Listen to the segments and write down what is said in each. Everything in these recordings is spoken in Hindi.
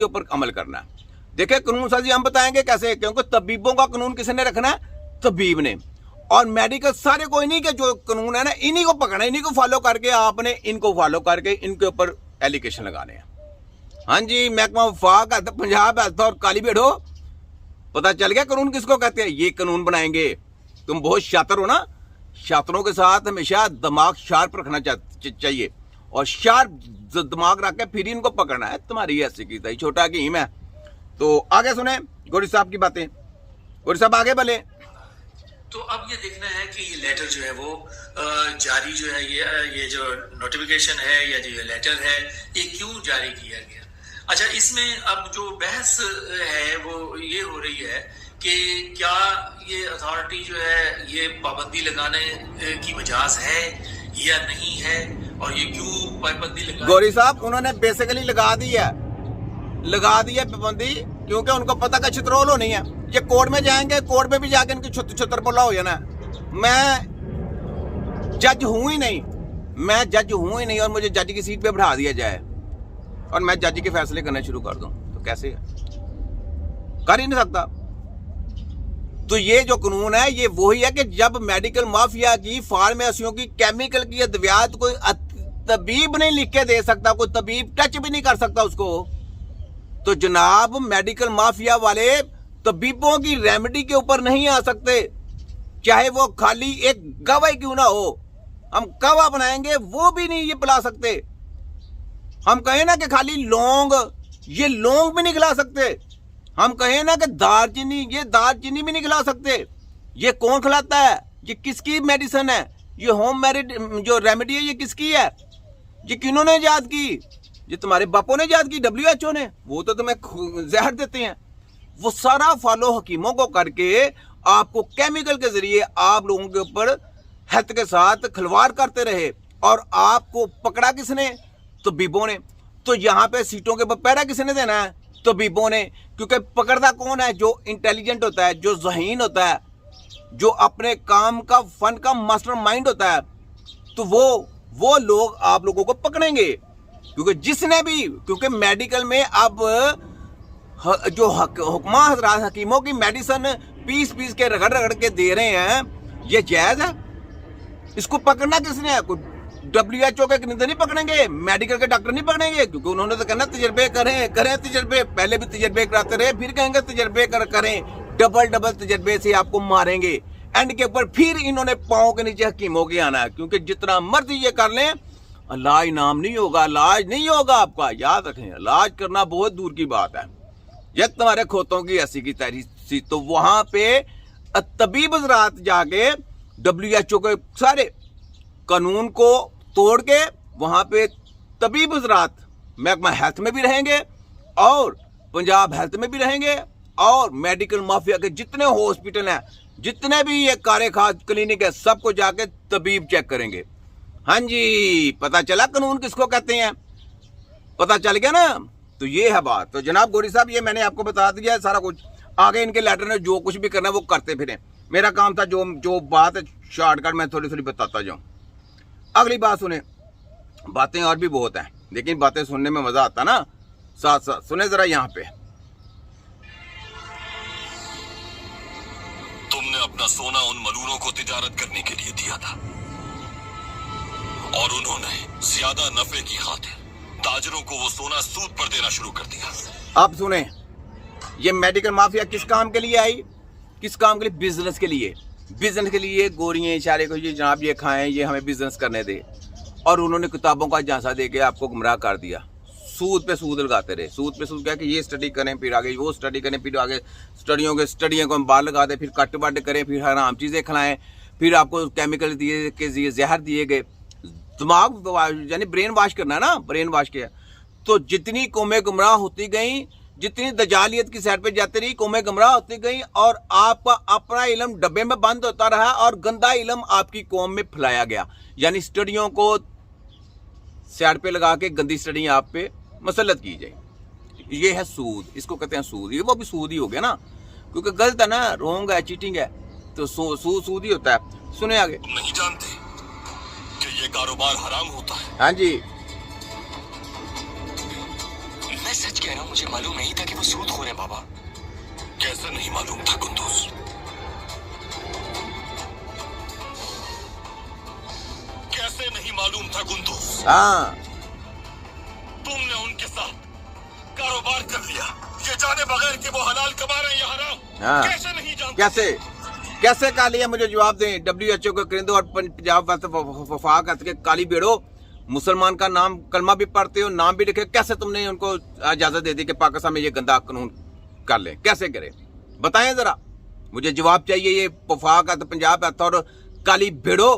उसके ऊपर अमल करना है। देखिए कानून साजी हम बताएंगे कैसे, क्योंकि तबीबों का कानून किसने रखना है? तबीब ने। और मेडिकल सारे कोई नहीं के जो कानून है ना इन्हीं को पकड़ना, इन्हीं को फॉलो करके आपने इनको फॉलो करके इनके ऊपर एलिगेशन लगाने हैं। हाँ जी, महकमा वफाक है, पंजाब हेल्थ और काली भेड़ो, पता चल गया कानून किसको कहते हैं। ये कानून बनाएंगे। तुम बहुत शातिर हो ना, शातिरों के साथ हमेशा दिमाग शार्प रखना चाहिए और शार्प दिमाग रख के फिर इनको पकड़ना है। तुम्हारी ऐसी की तई छोटा कीम है। तो आगे सुने गौरी साहब की बातें। गौरी साहब आगे बोले। तो अब ये देखना है कि ये लेटर जो है वो जारी जो है ये जो नोटिफिकेशन है या जो ये लेटर है ये क्यों जारी किया गया। अच्छा, इसमें अब जो बहस है वो ये हो रही है कि क्या ये अथॉरिटी जो है ये पाबंदी लगाने की मजाज है या नहीं है, और ये क्यों पाबंदी लगा। गौरी साहब उन्होंने बेसिकली लगा दी है पाबंदी, क्योंकि उनको पता का छित्रोल होनी है। ये कोर्ट में जाएंगे, कोर्ट में भी जाके इनकी छुतर बोला हो जाना। मैं जज हूं ही नहीं और मुझे जज की सीट पे बैठा दिया जाए और मैं जज के फैसले करने शुरू कर दूं तो कैसे है? कर ही नहीं सकता। तो ये जो कानून है ये वही है कि जब मेडिकल माफिया की, फार्मेसियों की, केमिकल की अद्वियात कोई तबीब नहीं लिख के दे सकता, कोई तबीब टच भी नहीं कर सकता उसको, तो जनाब मेडिकल माफिया वाले तबीबों की रेमेडी के ऊपर नहीं आ सकते, चाहे वो खाली एक गवाही क्यों ना हो। हम गवाह बनाएंगे वो भी नहीं ये पिला सकते। हम कहें ना कि खाली लौंग, ये लौंग भी नहीं खिला सकते। हम कहें ना कि दालचीनी, ये दालचीनी भी नहीं खिला सकते। ये कौन खिलाता है? ये किसकी मेडिसिन है? ये होम मेड जो रेमेडी है ये किसकी है? ये किन्होंने ईजाद की? ये तुम्हारे बापों ने ईजाद की, WHO ने। वो तो तुम्हें जहर देते हैं। वो सारा फॉलो हकीमों को करके आपको केमिकल के जरिए आप लोगों के ऊपर हेल्थ के साथ खिलवाड़ करते रहे और आपको पकड़ा किसने? तबीबों ने। तो यहाँ पे सीटों के ऊपर पहरा किसने देना है? तबीबों ने। क्योंकि पकड़ता कौन है? जो इंटेलिजेंट होता है, जो ज़हीन होता है, जो अपने काम का फन का मास्टर माइंड होता है, तो वो लोग आप लोगों को पकड़ेंगे। क्योंकि जिसने भी, क्योंकि मेडिकल में अब जो हुक्मा हजरात हकीमों की मेडिसिन पीस के रगड़ के दे रहे हैं, ये जायज है? इसको पकड़ना किसने है? WHO के निंदे नहीं पकड़ेंगे, मेडिकल के डॉक्टर नहीं पकड़ेंगे, क्योंकि उन्होंने तो कहना तजर्बे करें तजर्बे। पहले भी तजर्बे कराते रहे, फिर कहेंगे तजर्बे करें। डबल तजर्बे से आपको मारेंगे। एंड के ऊपर फिर इन्होंने पाँव के नीचे हकीमों के आना है, क्योंकि जितना मर्जी ये कर लें इलाज नाम नहीं होगा, इलाज नहीं होगा आपका। याद रखें, इलाज करना बहुत दूर की बात है। ये तुम्हारे खोतों की ऐसी की तैसी। तो वहां पे तबीब हजरात जाके WHO के सारे कानून को तोड़ के वहां पे तबीब हजरात महकमा हेल्थ में भी रहेंगे और पंजाब हेल्थ में भी रहेंगे और मेडिकल माफिया के जितने हॉस्पिटल हैं, जितने भी ये कारे खास क्लिनिक है, सबको जाके तबीब चेक करेंगे। हाँ जी, पता चला कानून किसको कहते हैं? पता चल गया ना? तो ये है बात। तो जनाब गौरी साहब ये मैंने आपको बता दिया है सारा कुछ। आगे इनके लेटर ने जो कुछ भी करना है वो करते फिरें। मेरा काम था जो बात है शॉर्टकट में थोड़ी बताता जाऊं। अगली बात सुने। बातें और भी बहुत हैं, लेकिन बातें सुनने में मजा आता ना। साथ साथ सुने जरा। यहाँ पे तुमने अपना सोना उन मलूरों को तिजारत करने के लिए दिया था और उन्होंने ज्यादा नफे की खातिर ताजरों को वो सोना सूद पर देना शुरू कर दिया। अब सुने, ये मेडिकल माफिया किस काम के लिए आई? किस काम के लिए? बिजनेस के लिए। बिजनेस के लिए गोरियां इशारे को, ये जनाब ये खाएं, ये हमें बिजनेस करने दे। और उन्होंने किताबों का झांसा दे के आपको गुमराह कर दिया। सूद पे सूद लगाते रहे। सूद पे सूद क्या कि ये स्टडी करें, फिर आगे वो स्टडी करें, फिर आगे स्टडियों को हम बाहर लगा दें, फिर कट वट करें, फिर हराम चीज़ें खिलाएं, फिर आपको केमिकल दिए के जहर दिए गए। दिमाग यानी ब्रेन वॉश करना है ना, ब्रेन वॉश किया। तो जितनी कौमें गुमराह होती गई, जितनी दजालियत की साइड पे जाती रही, कौमें गुमराह होती गई और आपका अपना इल्म डब्बे में बंद होता रहा और गंदा इल्म आपकी कौम में फैलाया गया। यानी स्टडियों को साइड पे लगा के गंदी स्टडी आप पे मसलत की जाए। ये है सूद, इसको कहते हैं सूद। ये वो भी सूद ही हो गया ना, क्योंकि गलत है ना, रोंग है, चीटिंग है, तो सूद ही होता है। सुने आगे। तुम नहीं जानते कि ये कारोबार हराम होता है? हाँ जी, मैं सच कह रहा हूँ, मुझे मालूम नहीं था कि वो सूदखोर है बाबा। कैसे नहीं मालूम था कुंदूस? कैसे नहीं मालूम था कुंदूस? हाँ, तुमने उनके साथ कारोबार कर लिया, ये जाने बगैर कि वो हलाल कमा रहे हैं या हराम। हाँ। कैसे नहीं जानते? कैसे कैसे काली है, मुझे जवाब दें। WHO के करिंदो और पंजाब वफाक के काली बेड़ो, मुसलमान का नाम कलमा भी पढ़ते हो, नाम भी लिखे, कैसे तुमने उनको इजाजत दे दी कि पाकिस्तान में ये गंदा कानून कर ले? कैसे करे, बताएं जरा, मुझे जवाब चाहिए। ये वफाक है, पंजाब है और काली बेड़ो,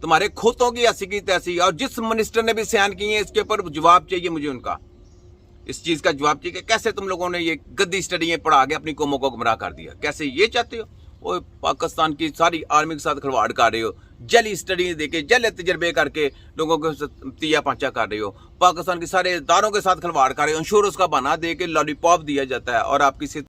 तुम्हारे खोतों की ऐसी की तैसी, और जिस मिनिस्टर ने भी सयान किए हैं इसके ऊपर जवाब चाहिए मुझे उनका, इस चीज का जवाब चाहिए कि कैसे तुम लोगों ने ये गद्दी स्टडी पढ़ा के अपनी कौमों को गुमराह कर दिया। कैसे ये चाहते हो? वो पाकिस्तान की सारी आर्मी के साथ खिलवाड़ कर रहे हो, जली स्टडी देके, जले तजर्बे करके लोगों को तिया पांचा कर रहे हो, पाकिस्तान के सारे इदारों के साथ खिलवाड़ कर रहे हो, इंश्योरेंस का बहाना दे के लॉलीपॉप दिया जाता है और आपकी